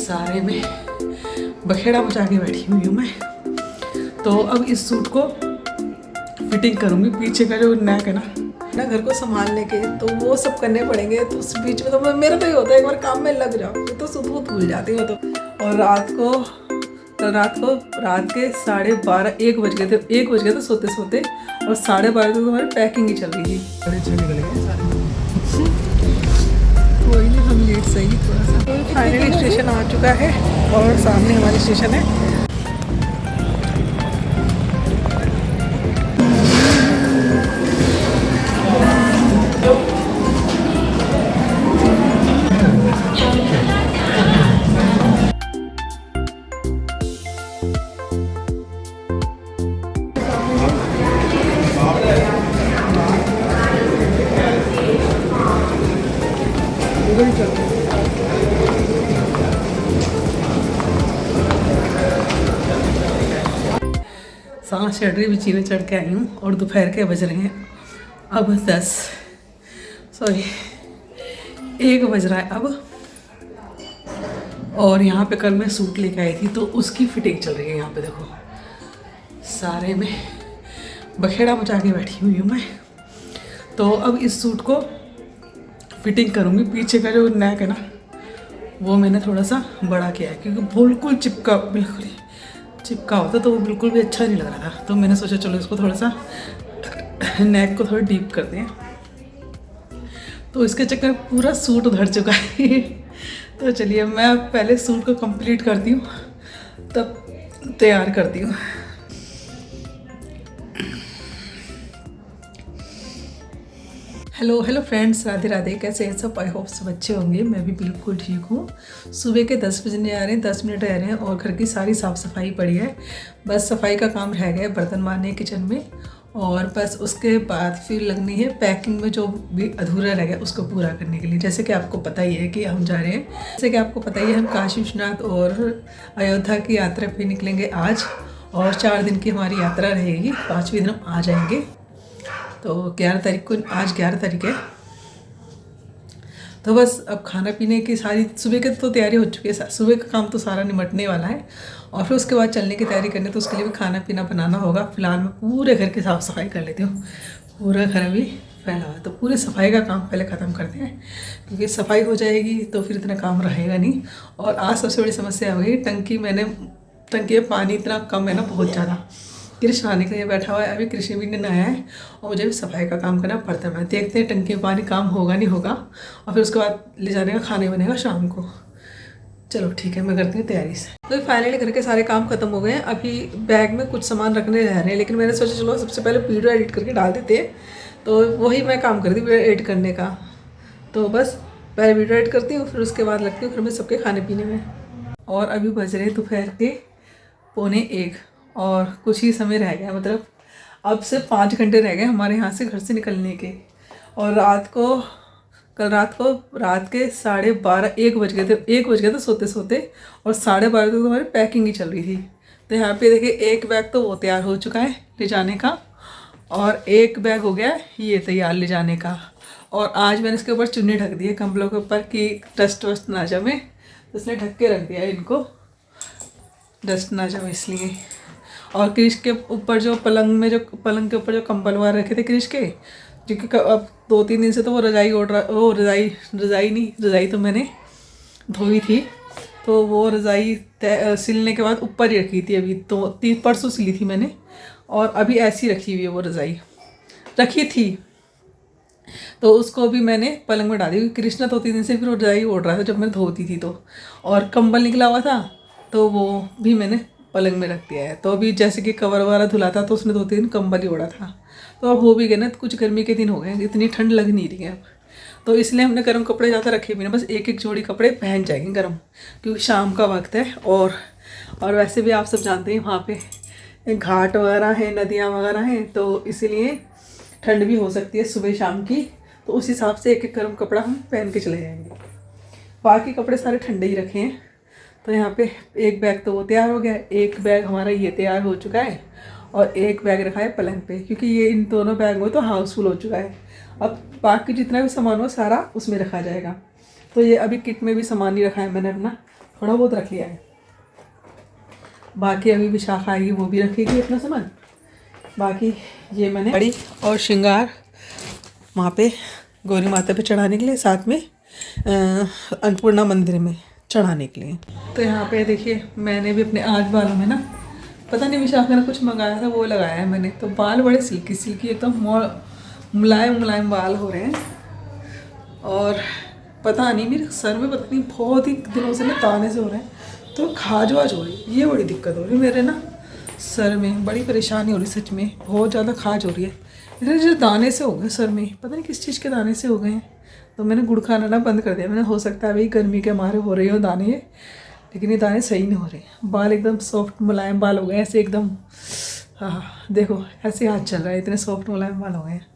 सारे में बखेड़ा मचा के बैठी हुई हूँ मैं। तो अब इस सूट को फिटिंग करूँगी। पीछे का जो नेक है ना घर को संभालने के, तो वो सब करने पड़ेंगे। तो उस बीच में तो मेरा तो ये होता है एक बार काम में लग जाओ तो सुध भूल जाती हूँ। तो और रात के 12:30 1 बज गए थे। 1 बज गए थे सोते सोते, और 12:30 तक हमारी पैकिंग ही चल रही थी। बड़े अच्छे निकल गए सारे। कोई नहीं, हम लेट सही थोड़ा सा। तो फाइनली स्टेशन आ चुका है और सामने हमारी स्टेशन है। सांस चढ़ रही, बिछीने चढ़ के आई हूँ और दोपहर के बज रहे हैं अब 1 बज रहा है अब। और यहाँ पे कल मैं सूट लेके आई थी तो उसकी फिटिंग चल रही है। यहाँ पे देखो सारे में बखेड़ा मचा के बैठी हुई हूँ मैं। तो अब इस सूट को फिटिंग करूँगी। पीछे का जो नेक है ना वो मैंने थोड़ा सा बड़ा किया है, क्योंकि बिल्कुल चिपका होता तो वो बिल्कुल भी अच्छा नहीं लग रहा था। तो मैंने सोचा चलो इसको थोड़ा सा नेक को थोड़ा डीप कर दें। तो इसके चक्कर पूरा सूट उधर चुका है। तो चलिए मैं पहले सूट को कंप्लीट करती हूँ, तब तैयार करती हूँ। Hello friends, Radhe Radhe. कैसे हैं सब? आई होप सब अच्छे होंगे। मैं भी बिल्कुल ठीक हूँ। सुबह के 10 बजने आ रहे हैं, 10 मिनट रह रहे हैं और घर की सारी साफ़ सफाई पड़ी है। बस सफाई का काम रह गया है, बर्तन मारने किचन में, और बस उसके बाद फिर लगनी है पैकिंग में जो भी अधूरा रह गया उसको पूरा करने के लिए। जैसे कि आपको पता ही है कि हम जा रहे हैं, हम काशी विश्वनाथ और अयोध्या की यात्रा पर निकलेंगे आज, और 4 दिन की हमारी यात्रा रहेगी। 5वें दिन हम आ जाएंगे। तो 11 तारीख को, आज 11 तारीख है। तो बस अब खाना पीने की सारी सुबह की तो तैयारी हो चुकी है। सुबह का काम तो सारा निमटने वाला है, और फिर उसके बाद चलने की तैयारी करनी, तो उसके लिए भी खाना पीना बनाना होगा। फिलहाल मैं पूरे घर की साफ़ सफाई कर लेती हूँ। पूरा घर अभी फैला हुआ है, तो पूरी सफाई का काम पहले ख़त्म करते हैं, क्योंकि सफाई हो जाएगी तो फिर इतना काम रहेगा नहीं। और आज सबसे बड़ी समस्या हो गई, टंकी में पानी इतना कम है ना, बहुत ज़्यादा। कृष्ण आने के लिए बैठा हुआ है, अभी कृष्ण भी नहीं नहाया है, और मुझे भी सफाई का काम करना पड़ता है। मैं देखते हैं टंकी में पानी काम होगा नहीं होगा, और फिर उसके बाद ले जाने का खाने बनेगा शाम को। चलो ठीक है, मैं करती हूँ तैयारी से। तो फाइनली घर के सारे काम खत्म हो गए हैं। अभी बैग में कुछ सामान रखने रह रहे हैं, लेकिन मैंने सोचा चलो सबसे पहले वीडियो एडिट करके डाल देते हैं। तो वही मैं काम करती हूँ, एडिट करने का। तो बस पहले वीडियो एडिट करती हूँ, फिर उसके बाद लगती हूँ घर में सबके खाने पीने में। और अभी बज रहे दोपहर के 12:45 और कुछ ही समय रह गया, मतलब अब से 5 घंटे रह गए हमारे यहाँ से घर से निकलने के। और कल रात के 12:30 1 बज गए थे। 1 बज गए थे सोते सोते, और 12:30 तक हमारी पैकिंग ही चल रही थी। तो यहाँ पे देखिए एक बैग तो वो तैयार हो चुका है ले जाने का, और एक बैग हो गया ये तैयार ले जाने का। और आज मैंने इसके ऊपर चुन्नी ढक दी है कंबलों के ऊपर कि डस्ट वस्ट ना जमे, तो इसलिए ढक के रख दिया है इनको, डस्ट ना जमे इसलिए। और क्रिश के ऊपर जो पलंग के ऊपर जो कंबल वगैरह रखे थे क्रिश के, क्योंकि अब 2-3 दिन से तो वो रज़ाई तो मैंने धोई थी, तो वो रज़ाई सिलने के बाद ऊपर ही रखी थी। अभी तो 3 परसों सिली थी मैंने, और अभी ऐसी रखी हुई है। वो रज़ाई रखी थी तो उसको भी मैंने पलंग में डाली। कृष्णा 2-3 दिन से फिर वो रज़ाई ओढ़ रहा था जब मैं धोती थी तो, और कंबल निकला हुआ था तो वो भी मैंने पलंग में रख दिया है। तो अभी जैसे कि कवर वगैरह धुला था तो उसने 2-3 दिन कंबल ही ओढ़ा था। तो अब हो भी गए ना, कुछ गर्मी के दिन हो गए, इतनी ठंड लग नहीं रही है अब, तो इसलिए हमने गर्म कपड़े ज़्यादा रखे भी नहीं। बस एक जोड़ी कपड़े पहन जाएंगे गर्म, क्योंकि शाम का वक्त है। और वैसे भी आप सब जानते हैं वहाँ पे घाट वगैरह हैं, नदियाँ वगैरह हैं, तो इसीलिए ठंड भी हो सकती है सुबह शाम की। तो उस हिसाब से एक गर्म कपड़ा हम पहन के चले जाएंगे। बाकी कपड़े सारे ठंडे ही रखे हैं। तो यहाँ पे एक बैग तो वो तैयार हो गया है, एक बैग हमारा ये तैयार हो चुका है, और एक बैग रखा है पलंग पे, क्योंकि ये इन दोनों बैग में तो हाउसफुल हो चुका है। अब बाकी जितना भी सामान हो सारा उसमें रखा जाएगा। तो ये अभी किट में भी सामान नहीं रखा है मैंने अपना, थोड़ा बहुत रख लिया है, बाकी अभी विशाखा आएगी वो भी रखेगी अपना सामान। बाकी ये मैंने बड़ी और श्रृंगार वहाँ पे गौरी माता पे चढ़ाने के लिए, साथ में अन्नपूर्णा मंदिर में चढ़ाने के लिए। तो यहाँ पे देखिए मैंने भी अपने आज बालों में ना, पता नहीं विशाखा ने कुछ मंगाया था वो लगाया है मैंने, तो बाल बड़े सिल्की सिल्की एकदम मुलायम मुलायम बाल हो रहे हैं। और पता नहीं मेरे सर में पता नहीं बहुत ही दिनों से ना दाने से हो रहे हैं, तो खाज वाज हो रही है, ये बड़ी दिक्कत हो रही है मेरे ना सर में, बड़ी परेशानी हो रही सच में, बहुत ज़्यादा खाज हो रही है। इतने जो दाने से हो गए सर में, पता नहीं किस चीज़ के दाने से हो गए हैं। तो मैंने गुड़ खाना ना बंद कर दिया मैंने, हो सकता है अभी गर्मी के मारे हो रही हो दाने ये, लेकिन ये दाने सही नहीं हो रहे। बाल एकदम सॉफ्ट मुलायम बाल हो गए ऐसे एकदम, हाँ देखो ऐसे हाथ चल रहा है, इतने सॉफ्ट मुलायम बाल हो गए हैं।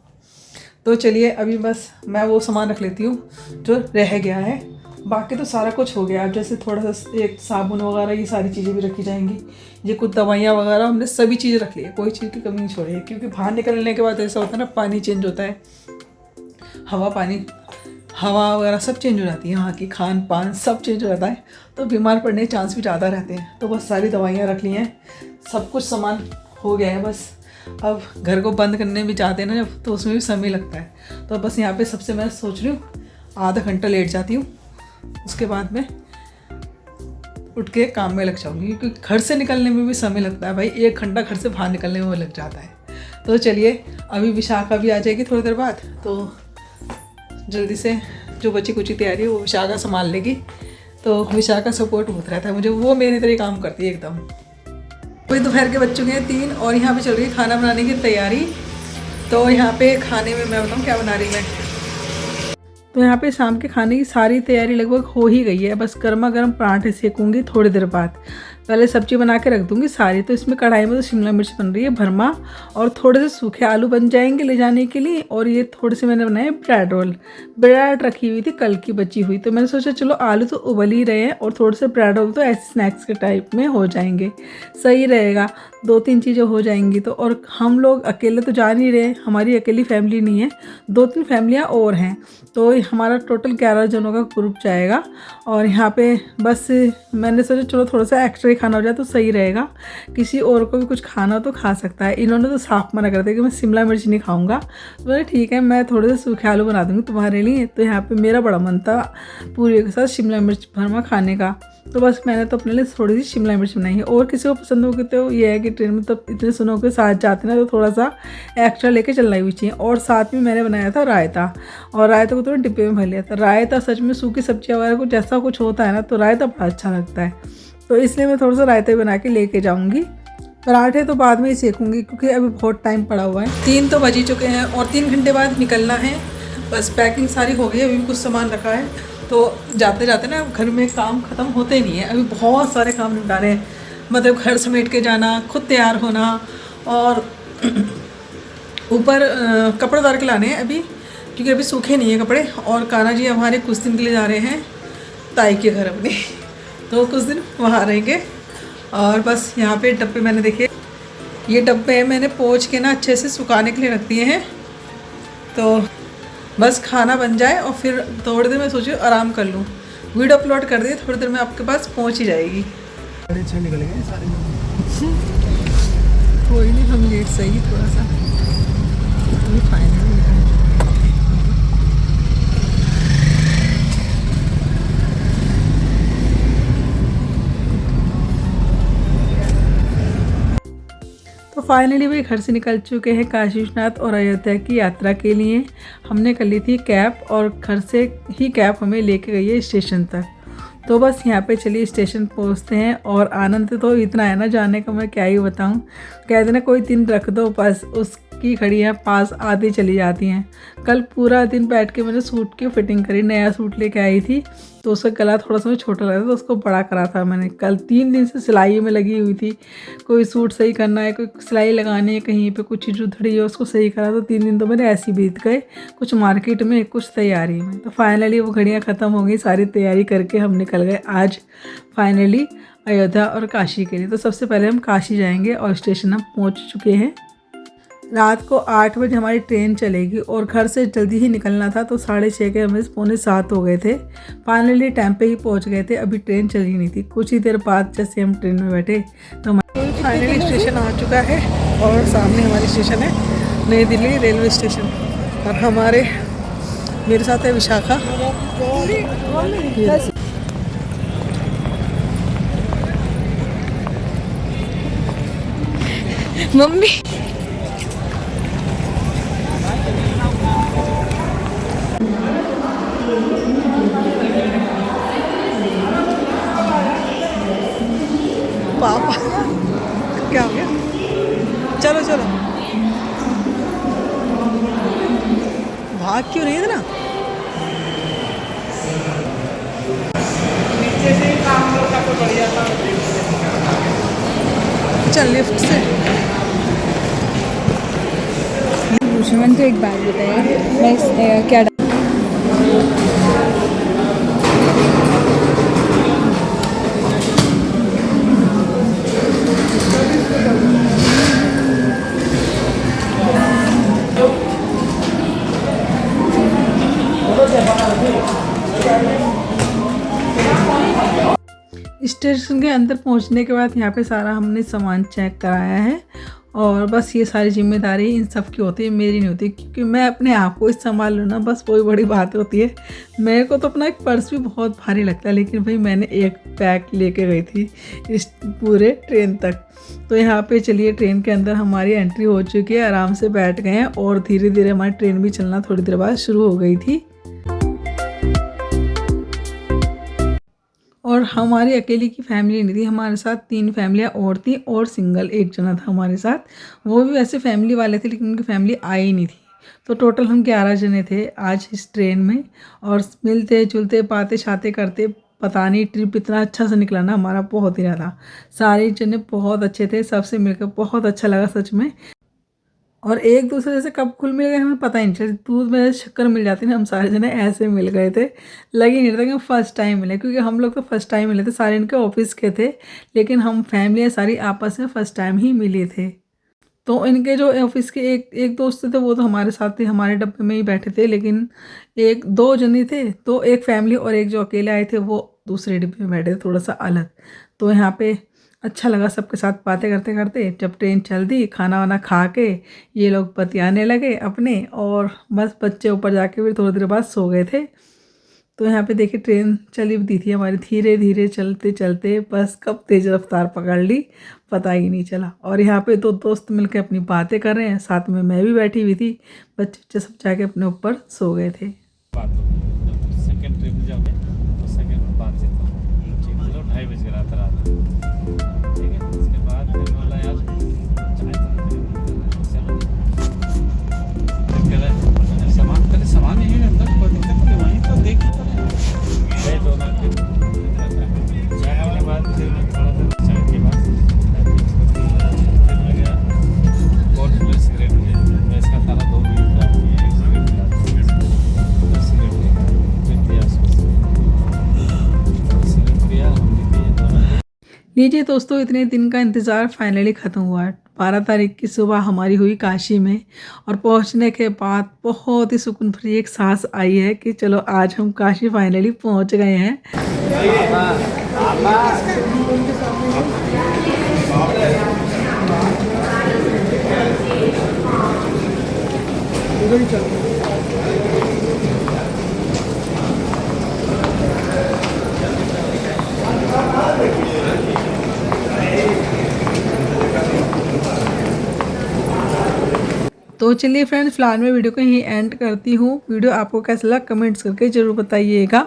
तो चलिए अभी बस मैं वो सामान रख लेती हूँ जो रह गया है, बाकी तो सारा कुछ हो गया। अब जैसे थोड़ा सा एक साबुन वगैरह ये सारी चीज़ें भी रखी जाएंगी, ये कुछ दवाइयाँ वगैरह हमने सभी चीज़ें रख ली है, कोई चीज़ की कमी नहीं छोड़ी है। क्योंकि बाहर निकलने के बाद ऐसा होता है ना, पानी चेंज होता है, हवा वगैरह सब चेंज हो जाती है, यहाँ की खान पान सब चेंज हो जाता है, तो बीमार पड़ने के चांस भी ज़्यादा रहते हैं। तो बस सारी दवाइयाँ रख ली हैं, सब कुछ सामान हो गया है। बस अब घर को बंद करने भी चाहते हैं ना जब, तो उसमें भी समय लगता है। तो बस यहाँ पे सबसे मैं सोच रही हूँ आधा घंटा लेट जाती हूँ, उसके बाद में उठ के काम में लग जाऊँगी, क्योंकि घर से निकलने में भी समय लगता है भाई, 1 घंटा घर से बाहर निकलने में लग जाता है। तो चलिए अभी विशाखा भी आ जाएगी थोड़ी देर बाद, तो जल्दी से जो बची कुची तैयारी है वो विशाखा संभाल लेगी। तो विशाखा सपोर्ट होता रहता है मुझे, वो मेरी तरह काम करती है एकदम। कोई दोपहर के बज चुके हैं 3 और यहाँ पे चल रही है खाना बनाने की तैयारी। तो यहाँ पे खाने में मैं बताऊँ क्या बना रही मैं, तो यहाँ पे शाम के खाने की सारी तैयारी लगभग हो ही गई है। बस गर्मा गर्म पराठे सेकूँगी थोड़ी देर बाद, पहले सब्जी बना के रख दूँगी सारी। तो इसमें कढ़ाई में तो शिमला मिर्च बन रही है भरमा, और थोड़े से सूखे आलू बन जाएंगे ले जाने के लिए। और ये थोड़े से मैंने बनाए ब्रेड रोल, ब्रेड रखी हुई थी कल की बची हुई, तो मैंने सोचा चलो आलू तो उबल ही रहे हैं और थोड़े से ब्रेड रोल तो ऐसे स्नैक्स के टाइप में हो जाएंगे, सही रहेगा, 2-3 चीज़ें हो जाएंगी। तो और हम लोग अकेले तो जा नहीं रहे, हमारी अकेली फैमिली नहीं है, 2-3 फैमिलियाँ और हैं, तो हमारा टोटल 11 जनों का ग्रुप जाएगा। और यहाँ पे बस मैंने सोचा चलो थोड़ा सा एक्स्ट्रा ही खाना हो जाए तो सही रहेगा, किसी और को भी कुछ खाना तो खा सकता है। इन्होंने तो साफ मना कर दिया कि मैं शिमला मिर्च नहीं खाऊंगा, तो बोले ठीक है मैं थोड़े से सूखे आलू बना दूँगी तुम्हारे लिए। तो यहाँ पे मेरा बड़ा मन था पूरी के साथ शिमला मिर्च भरमा खाने का, तो बस मैंने तो अपने लिए थोड़ी सी शिमला मिर्च बनाई है। और किसी को पसंद होगी तो ये है कि ट्रेन में तो इतने सुनों के साथ जाते ना, तो थोड़ा सा एक्स्ट्रा लेके चलना भी चाहिए। और साथ में मैंने बनाया था रायता, और रायता को तो डिब्बे में भर लिया था। रायता सच में सूखी सब्जियाँ वगैरह कुछ ऐसा कुछ होता है ना, तो रायता बड़ा अच्छा लगता है, तो इसलिए मैं थोड़ा सा रायता बना के लेके जाऊँगी। पराठे तो बाद में ही सेकूँगी क्योंकि अभी बहुत टाइम पड़ा हुआ है, 3 तो बज ही चुके हैं और 3 घंटे बाद निकलना है। बस पैकिंग सारी हो गई है, अभी भी कुछ सामान रखा है, तो जाते जाते ना घर में काम ख़त्म होते नहीं है, अभी बहुत सारे काम निपटाने हैं। मतलब घर समेट के जाना, खुद तैयार होना, और ऊपर कपड़े उतार के लाने हैं अभी, क्योंकि अभी सूखे नहीं है कपड़े। और कान्हा जी हमारे कुछ दिन के लिए जा रहे हैं ताई के घर अपने, तो कुछ दिन वहाँ रहेंगे। और बस यहाँ पे डब्बे मैंने देखे, ये डब्बे मैंने पोंछ के ना अच्छे से सुखाने के लिए रख दिए हैं। तो बस खाना बन जाए और फिर थोड़ी देर में सोचिए आराम कर लूँ, वीडियो अपलोड कर दिए, थोड़ी देर में आपके पास पहुँच ही जाएगी। निकल गए सारे कोई नहीं, हम लेट सही थोड़ा सा, फाइनल। तो फाइनली भाई घर से निकल चुके हैं काशी विश्वनाथ और अयोध्या की यात्रा के लिए। हमने कर ली थी कैब, और घर से ही कैब हमें लेके गई है स्टेशन तक। तो बस यहाँ पे चलिए स्टेशन पहुँचते हैं। और आनंद तो इतना है ना जाने का, मैं क्या ही बताऊँ। कहते ना कोई दिन रख दो बस उसकी घड़ियाँ पास आती चली जाती हैं। कल पूरा दिन बैठ के मैंने सूट की फिटिंग करी, नया सूट लेके आई थी, तो उसका गला थोड़ा सा छोटा लगा था, तो उसको बड़ा करा था मैंने। कल 3 दिन से सिलाई में लगी हुई थी, कोई सूट सही करना है, कोई सिलाई लगानी है, कहीं पे कुछ चीज़ उधड़ी है उसको सही करा। तो 3 दिन तो मेरे ऐसे ही बीत गए, कुछ मार्केट में कुछ तैयारी में। तो फाइनली वो घड़ियाँ ख़त्म हो गई, सारी तैयारी करके हम निकल गए आज फाइनली अयोध्या और काशी के लिए। तो सबसे पहले हम काशी जाएंगे और स्टेशन हम पहुँच चुके हैं। रात को 8 बजे हमारी ट्रेन चलेगी और घर से जल्दी ही निकलना था, तो 6:30 के हमें 6:45 हो गए थे। फाइनली टाइम पे ही पहुंच गए थे। अभी ट्रेन चल ही नहीं थी। कुछ ही देर बाद जैसे हम ट्रेन में बैठे तो हमारा फाइनली स्टेशन आ चुका है और सामने हमारी स्टेशन है नई दिल्ली रेलवे स्टेशन। और मेरे साथ है विशाखा। मम्मी पापा क्या हो गया? चलो चलो, भाग क्यों रही है ना? नीचे से ही काम करता तो बढ़िया था। चल लिफ्ट से। भूषण तो एक बात बताइए, मैं क्या स्टेशन के अंदर पहुंचने के बाद यहाँ पे सारा हमने सामान चेक कराया है और बस ये सारी जिम्मेदारी इन सब की होती है, मेरी नहीं होती, क्योंकि मैं अपने आप को संभाल लूँ ना, बस वही बड़ी बात होती है। मेरे को तो अपना एक पर्स भी बहुत भारी लगता है, लेकिन भाई मैंने एक बैग लेके गई थी इस पूरे ट्रेन तक। तो यहाँ पे चलिए ट्रेन के अंदर हमारी एंट्री हो चुकी है, आराम से बैठ गए हैं और धीरे धीरे हमारी ट्रेन भी चलना थोड़ी देर बाद शुरू हो गई थी। और हमारी अकेली की फैमिली नहीं थी, हमारे साथ 3 फैमिलियाँ और थी और सिंगल एक जना था हमारे साथ। वो भी वैसे फैमिली वाले थे, लेकिन उनकी फैमिली आई नहीं थी। तो टोटल हम 11 जने थे आज इस ट्रेन में। और मिलते जुलते बातें शातें करते, पता नहीं ट्रिप इतना अच्छा से निकला ना हमारा, बहुत ही ज़्यादा। सारे जने बहुत अच्छे थे, सबसे मिलकर बहुत अच्छा लगा सच में। और एक दूसरे से कब खुल मिल गए हमें पता ही नहीं चला। दूध में शक्कर मिल जाती ना, हम सारे जने ऐसे मिल गए थे। लग ही नहीं रहा था कि हम फर्स्ट टाइम मिले, क्योंकि हम लोग तो फर्स्ट टाइम मिले थे, सारे इनके ऑफिस के थे, लेकिन हम फैमिली सारी आपस में फर्स्ट टाइम ही मिले थे। तो इनके जो ऑफिस के एक दोस्त थे वो तो हमारे साथ थे, हमारे डब्बे में ही बैठे थे, लेकिन 1-2 जने थे, तो एक फैमिली और एक जो अकेले आए थे वो दूसरे डिब्बे में बैठे थे, थोड़ा सा अलग। तो यहाँ पे अच्छा लगा सबके साथ बातें करते करते। जब ट्रेन चल दी, खाना वाना खा के ये लोग बतियाने लगे अपने, और बस बच्चे ऊपर जाके फिर थोड़ी देर बाद सो गए थे। तो यहाँ पे देखिए ट्रेन चली दी थी हमारी, धीरे धीरे चलते चलते बस कब तेज़ रफ्तार पकड़ ली पता ही नहीं चला। और यहाँ पे 2 दोस्त मिलकर अपनी बातें कर रहे हैं, साथ में मैं भी बैठी हुई थी। बच्चे सब जाके अपने ऊपर सो गए थे। सेकंड ट्रिप में जाओगे तो सेकंड बात से तो 2:30 बज गया था रात, ठीक है। उसके बाद फिर बोला यार चाय तो सामान यहीं अंदर कोई दिक्कत नहीं, वहीं तो देख गए दोनों चाय के बाद फिर मैं थोड़ा सा चाय के बाद फिर मैं गया गोल्ड प्लस सिगरेट मैं इसका तारा 2 मिनट का एक सिगरेट मिला, सिगरेट फिर दिया उसको, सिगरेट पिया, हम भी पिए दोनों। लीजिए दोस्तों, इतने दिन का इंतज़ार फाइनली ख़त्म हुआ। 12 तारीख की सुबह हमारी हुई काशी में, और पहुंचने के बाद बहुत ही सुकून भरी एक सांस आई है कि चलो आज हम काशी फाइनली पहुंच गए हैं। तो चलिए फ्रेंड्स, फिलहाल मैं वीडियो को यहीं एंड करती हूँ। वीडियो आपको कैसा लगा कमेंट्स करके ज़रूर बताइएगा।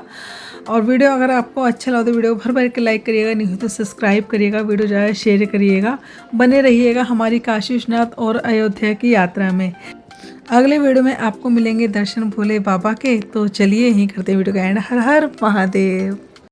और वीडियो अगर आपको अच्छा लगा तो वीडियो को भर भर के लाइक करिएगा, नहीं तो सब्सक्राइब करिएगा, वीडियो ज़्यादा शेयर करिएगा। बने रहिएगा हमारी काशी विश्वनाथ और अयोध्या की यात्रा में। अगले वीडियो में आपको मिलेंगे दर्शन भोले बाबा के। तो चलिए यहीं करते वीडियो का एंड। हर हर महादेव।